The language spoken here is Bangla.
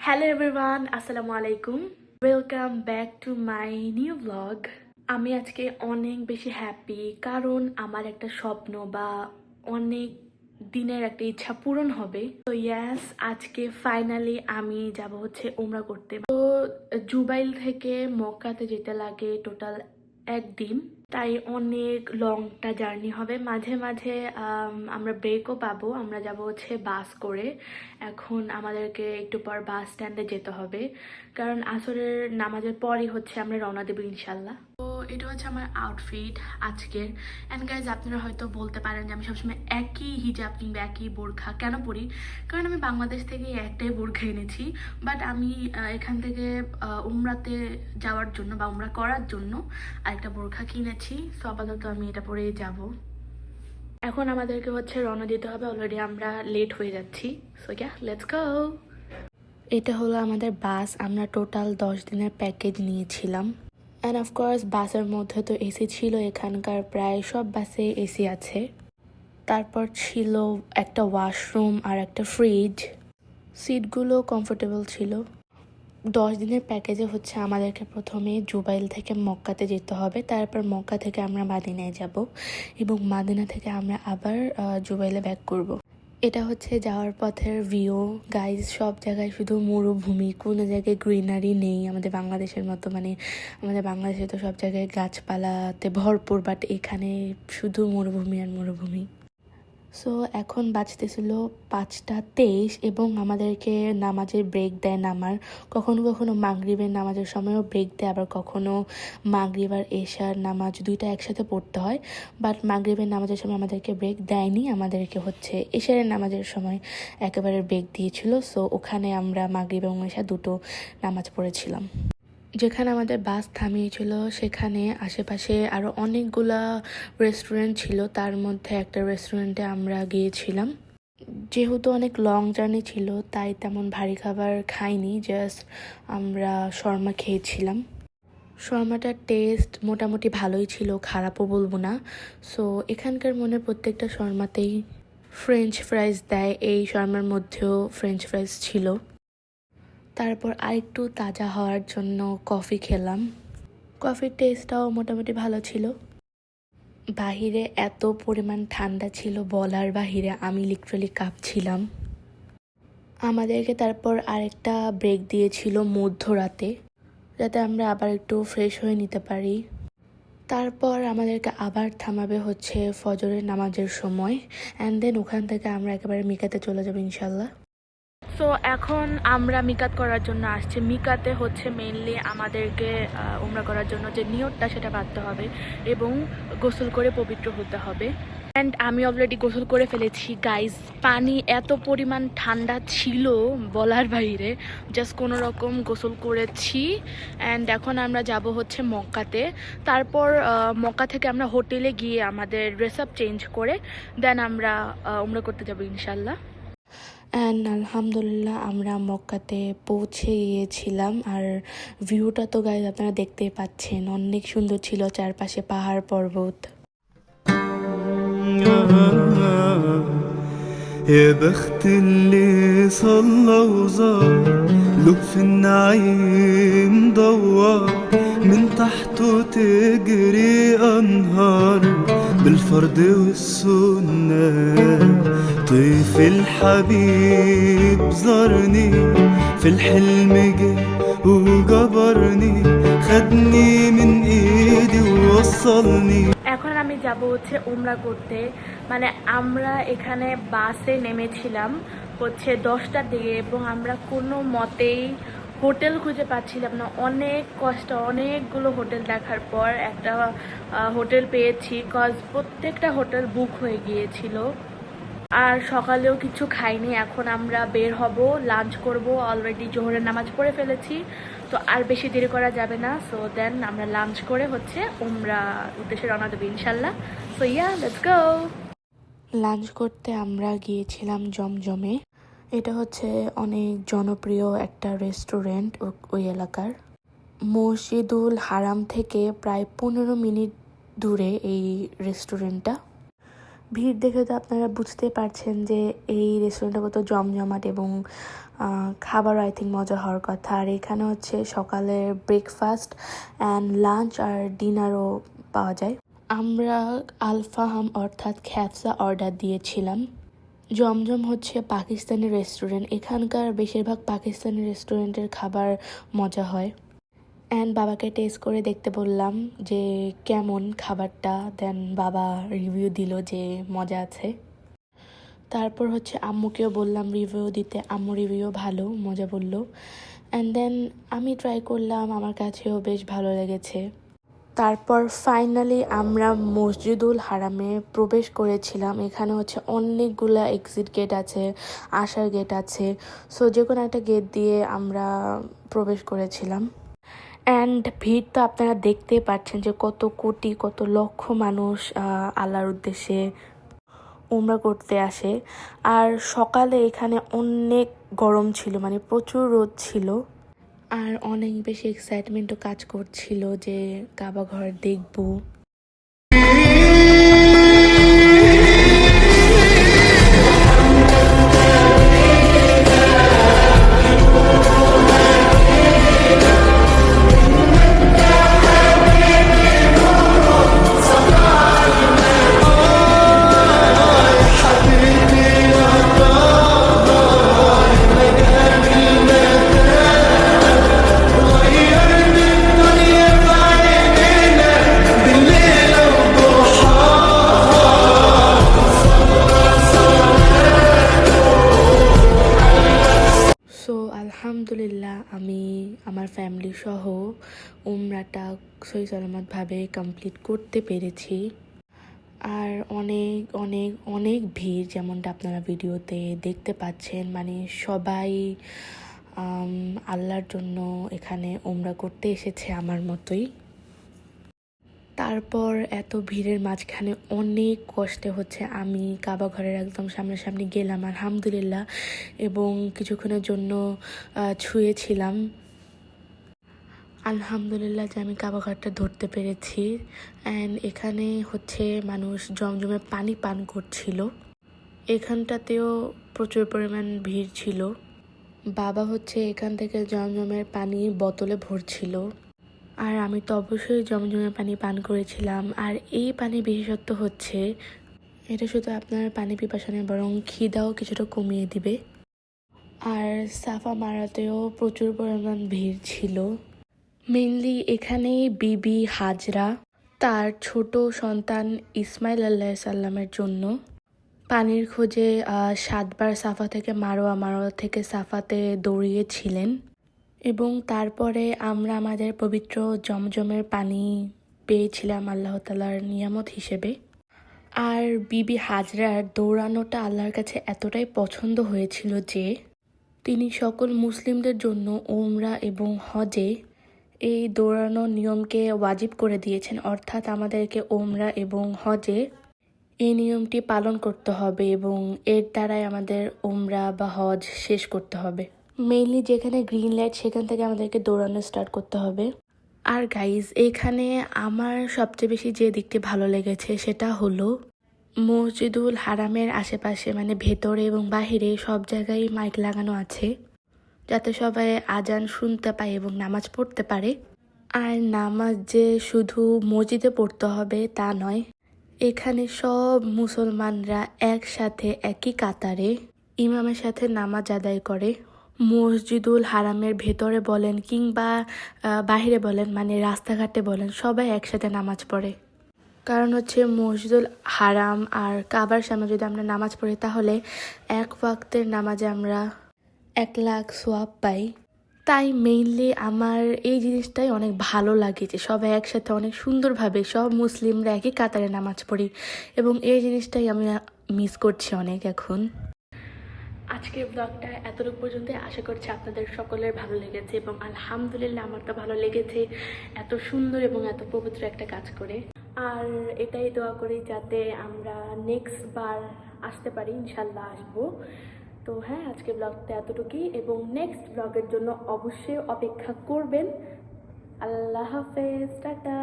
হ্যালো এভরিওয়ান, আসসালামু আলাইকুম। Welcome back to my new blog. আমি আজকে অনেক বেশি হ্যাপি, কারণ আমার একটা স্বপ্ন বা অনেক দিনের একটা ইচ্ছা পূরণ হবে। তো ইয়াস, আজকে ফাইনালি আমি যাব হচ্ছে উমরা করতে। তো জুবাইল থেকে মক্কাতে যেতে লাগে টোটাল একদিন, তাই অনেক লংটা জার্নি হবে। মাঝে মাঝে আমরা ব্রেকও পাবো। আমরা যাব হচ্ছে বাস করে। এখন আমাদেরকে একটু পর বাস স্ট্যান্ডে যেতে হবে, কারণ আসরের নামাজের পরই হচ্ছে আমরা রওনা দেবো ইনশাল্লাহ। তো এটা হচ্ছে আমার আউটফিট আজকের। অ্যান্ড গাইজ, আপনারা হয়তো বলতে পারেন যে আমি সবসময় একই হিজাব কিংবা একই বোরখা কেন পরি, কারণ আমি বাংলাদেশ থেকে একটাই বোরখা এনেছি। বাট আমি এখান থেকে উমরাতে যাওয়ার জন্য বা উমরা করার জন্য আরেকটা বোরখা কিনেছি। সো আপাতত আমি এটা পরেই যাব। এখন আমাদেরকে হচ্ছে রওনা দিতে হবে, অলরেডি আমরা লেট হয়ে যাচ্ছি। So yeah, let's go. এটা হলো আমাদের বাস। আমরা টোটাল 10 দিনের প্যাকেজ নিয়েছিলাম। অ্যান্ড অফকোর্স বাসের মধ্যে তো এসি ছিল, এখানকার প্রায় সব বাসে এসি আছে। তারপর ছিল একটা ওয়াশরুম আর একটা ফ্রিজ। সিটগুলো কমফোর্টেবল ছিল। 10 দিনের প্যাকেজে হচ্ছে আমাদেরকে প্রথমে জুবাইল থেকে মক্কাতে যেতে হবে, তারপর মক্কা থেকে আমরা মাদিনায় যাব এবং মাদিনা থেকে আমরা আবার জুবাইলে ব্যাক করব। এটা হচ্ছে যাওয়ার পথের ভিউ। গাইজ, সব জায়গায় শুধু মরুভূমি, কোনো জায়গায় গ্রিনারি নেই আমাদের বাংলাদেশের মতো। মানে আমাদের বাংলাদেশে তো সব জায়গায় গাছপালাতে ভরপুর, বাট এখানে শুধু মরুভূমি আর মরুভূমি। সো এখন বাজতেছিল 5টা 23 এবং আমাদেরকে নামাজের ব্রেক দেয় নামার। কখনো কখনো মাগরিবের নামাজের সময়ও ব্রেক দেয়, আবার কখনো মাগরিব আর এশার নামাজ দুইটা একসাথে পড়তে হয়। বাট মাগরিবের নামাজের সময় আমাদেরকে ব্রেক দেয়নি, আমাদেরকে হচ্ছে এশারের নামাজের সময় একেবারে ব্রেক দিয়েছিল। সো ওখানে আমরা মাগরিব এবং এশা দুটো নামাজ পড়েছিলাম। যেখানে আমাদের বাস থামিয়েছিল সেখানে আশেপাশে আরও অনেকগুলা রেস্টুরেন্ট ছিল, তার মধ্যে একটা রেস্টুরেন্টে আমরা গিয়েছিলাম। যেহেতু অনেক লং জার্নি ছিল, তাই তেমন ভারী খাবার খাইনি, জাস্ট আমরা শর্মা খেয়েছিলাম। শর্মাটার টেস্ট মোটামুটি ভালোই ছিল, খারাপও বলবো না। সো এখানকার মনে প্রত্যেকটা শর্মাতেই ফ্রেঞ্চ ফ্রাইজ দেয়, এই শর্মার মধ্যেও ফ্রেঞ্চ ফ্রাইজ ছিল। তারপর আরেকটু তাজা হওয়ার জন্য কফি খেলাম। কফির টেস্টটাও মোটামুটি ভালো ছিল। বাহিরে এত পরিমাণ ঠান্ডা ছিল বলার বাহিরে, আমি লিটারালি কাঁপছিলাম। আমাদেরকে তারপর আরেকটা ব্রেক দিয়েছিল মধ্যরাতে, যাতে আমরা আবার একটু ফ্রেশ হয়ে নিতে পারি। তারপর আমাদেরকে আবার থামাবে হচ্ছে ফজরের নামাজের সময়, অ্যান্ড দেন ওখান থেকে আমরা একেবারে মিকাতে চলে যাবো ইনশাল্লাহ। সো এখন আমরা মিকাত করার জন্য আসছি। মিকাতে হচ্ছে মেইনলি আমাদেরকে উমরা করার জন্য যে নিয়তটা সেটা বাঁধতে হবে এবং গোসল করে পবিত্র হতে হবে। অ্যান্ড আমি অলরেডি গোসল করে ফেলেছি। গাইজ, পানি এত পরিমাণ ঠান্ডা ছিল বলার বাইরে, জাস্ট কোনো রকম গোসল করেছি। অ্যান্ড এখন আমরা যাব হচ্ছে মক্কাতে। তারপর মক্কা থেকে আমরা হোটেলে গিয়ে আমাদের ড্রেস আপ চেঞ্জ করে দেন আমরা উমরা করতে যাব ইনশাল্লাহ। অ্যান্ড আলহামদুলিল্লাহ আমরা মক্কাতে পৌঁছে গিয়েছিলাম। আর ভিউটা তো গাইজ আপনারা দেখতেই পাচ্ছেন, অনেক সুন্দর ছিল, চারপাশে পাহাড় পর্বত। يا بخت اللي صلى وزار له في النعيم دوار من تحته تجري أنهار بالفرض والسنة طيف الحبيب زارني في الحلم جه وجبرني خدني من ايدي ووصلني। এখন আমি যাব হচ্ছে উমরা করতে। মানে আমরা এখানে বাসে নেমেছিলাম হচ্ছে 10টার দিকে এবং আমরা কোনো মতেই হোটেল খুঁজে পাচ্ছিলাম না। অনেক কষ্ট, অনেকগুলো হোটেল দেখার পর একটা হোটেল পেয়েছি, কজ প্রত্যেকটা হোটেল বুক হয়ে গিয়েছিল। আর সকালেও কিছু খাইনি। এখন আমরা বের হব, লাঞ্চ করব। অলরেডি জোহরের নামাজ পড়ে ফেলেছি, তো আর বেশি দেরি করা যাবে না। সো দেন আমরা লাঞ্চ করে হচ্ছে উমরা উদ্দেশ্যে রওনা দেবো ইনশাল্লাহ। So yeah, let's go. Lunch করতে আমরা গিয়েছিলাম জমজমে। এটা হচ্ছে অনেক জনপ্রিয় একটা রেস্টুরেন্ট ওই এলাকার। মসজিদুল হারাম থেকে প্রায় 15 মিনিট দূরে এই রেস্টুরেন্টটা। ভিড় দেখে তো আপনারা বুঝতে পারছেন যে এই রেস্টুরেন্টটা কত জমজমাট এবং খাবার আই থিঙ্ক মজা হওয়ার কথা। আর এখানে হচ্ছে সকালের ব্রেকফাস্ট অ্যান্ড লাঞ্চ আর ডিনারও পাওয়া যায়। আমরা আলফাহাম অর্থাৎ খ্যাপসা অর্ডার দিয়েছিলাম। জমজম হচ্ছে পাকিস্তানি রেস্টুরেন্ট, এখানকার বেশিরভাগ পাকিস্তানি রেস্টুরেন্টের খাবার মজা হয়। অ্যান্ড বাবাকে টেস্ট করে দেখতে বললাম যে কেমন খাবারটা, দেন বাবা রিভিউ দিল যে মজা আছে। তারপর হচ্ছে আম্মুকেও বললাম রিভিউ দিতে, আম্মু রিভিউ ভালো, মজা বললো। অ্যান্ড দেন আমি ট্রাই করলাম, আমার কাছেও বেশ ভালো লেগেছে। তারপর ফাইনালি আমরা মসজিদুল হারামে প্রবেশ করেছিলাম। এখানে হচ্ছে অনেকগুলা এক্সিট গেট আছে, আসার গেট আছে, সো যে কোনো একটা গেট দিয়ে আমরা প্রবেশ করেছিলাম। অ্যান্ড ভিড় তো আপনারা দেখতেই পাচ্ছেন যে কত কোটি, কত লক্ষ মানুষ আল্লাহর উদ্দেশ্যে উমরা করতে আসে। আর সকালে এখানে অনেক গরম ছিল, মানে প্রচুর রোদ ছিল। আর অনেক বেশি এক্সাইটমেন্টও কাজ করছিল যে কাবা ঘর দেখবো। সো আলহামদুলিল্লাহ আমি আমার ফ্যামিলি সহ উমরাটা সহি সালামতভাবে কমপ্লিট করতে পেরেছি। আর অনেক অনেক অনেক ভিড়, যেমনটা আপনারা ভিডিওতে দেখতে পাচ্ছেন, মানে সবাই আল্লাহর জন্য এখানে উমরা করতে এসেছে আমার মতোই। তারপর এত ভিড়ের মাঝখানে অনেক কষ্টে হচ্ছে আমি কাবা ঘরের একদম সামনাসামনি গেলাম আলহামদুলিল্লাহ, এবং কিছুক্ষণের জন্য ছুঁয়েছিলাম। আলহামদুলিল্লাহ যে আমি কাবা ঘরটা ধরতে পেরেছি। অ্যান্ড এখানে হচ্ছে মানুষ জমজমে পানি পান করছিল, এখানটাতেও প্রচুর পরিমাণ ভিড় ছিল। বাবা হচ্ছে এখান থেকে জমজমের পানি বোতলে ভরছিল, আর আমি তো অবশ্যই জমজমের পানি পান করেছিলাম। আর এই পানি বিশেষত্ব হচ্ছে এটা শুধু আপনার পানি পিপাসা নয়, বরং খিদাও কিছুটা কমিয়ে দিবে। আর সাফা মারাতেও প্রচুর পরিমাণ ভিড় ছিল। মেইনলি এখানে বিবি হাজরা তার ছোট সন্তান ইসমাইল আলাইহিস সালামের জন্য পানির খোঁজে 7 বার সাফা থেকে মারোয়া, মারোয়া থেকে সাফাতে দৌড়িয়েছিলেন। এবং তারপরে আমরা আমাদের পবিত্র জমজমের পানি পেয়েছিলাম আল্লাহ তাআলার নিয়ামত হিসেবে। আর বিবি হাজরার দৌড়ানোটা আল্লাহর কাছে এতটাই পছন্দ হয়েছিল যে তিনি সকল মুসলিমদের জন্য উমরা এবং হজে এই দৌড়ানোর নিয়মকে ওয়াজিব করে দিয়েছেন। অর্থাৎ আমাদেরকে উমরা এবং হজে এই নিয়মটি পালন করতে হবে এবং এর দ্বারাই আমাদের উমরা বা হজ শেষ করতে হবে। মেইনলি যেখানে গ্রিন লাইট সেখান থেকে আমাদেরকে দৌড়ানো স্টার্ট করতে হবে। আর গাইজ, এখানে আমার সবচেয়ে বেশি যে দিকটি ভালো লেগেছে সেটা হলো মসজিদুল হারামের আশেপাশে, মানে ভেতরে এবং বাহিরে সব জায়গায় মাইক লাগানো আছে, যাতে সবাই আজান শুনতে পায় এবং নামাজ পড়তে পারে। আর নামাজ যে শুধু মসজিদে পড়তে হবে তা নয়, এখানে সব মুসলমানরা একসাথে একই কাতারে ইমামের সাথে নামাজ আদায় করে। মসজিদুল হারামের ভেতরে বলেন কিংবা বাহিরে বলেন, মানে রাস্তাঘাটে বলেন, সবাই একসাথে নামাজ পড়ে। কারণ হচ্ছে মসজিদুল হারাম আর কাবার সামনে যদি আমরা নামাজ পড়ি তাহলে এক ওয়াক্তের নামাজে আমরা 1,00,000 সোয়াব পাই। তাই মেইনলি আমার এই জিনিসটাই অনেক ভালো লাগে যে সবাই একসাথে অনেক সুন্দরভাবে সব মুসলিমরা একই কাতারে নামাজ পড়ি, এবং এই জিনিসটাই আমি মিস করছি অনেক এখন। আজকের ব্লগটা এতটুকু পর্যন্ত, আশা করছি আপনাদের সকলের ভালো লেগেছে এবং আলহামদুলিল্লাহ আমার তো ভালো লেগেছে এত সুন্দর এবং এত পবিত্র একটা কাজ করে। আর এটাই দোয়া করি যাতে আমরা নেক্সট বার আসতে পারি, ইনশাল্লাহ আসবো। তো হ্যাঁ, আজকে ব্লগটা এতটুকুই, এবং নেক্সট ব্লগের জন্য অবশ্যই অপেক্ষা করবেন। আল্লাহ হাফেজ, টাটা।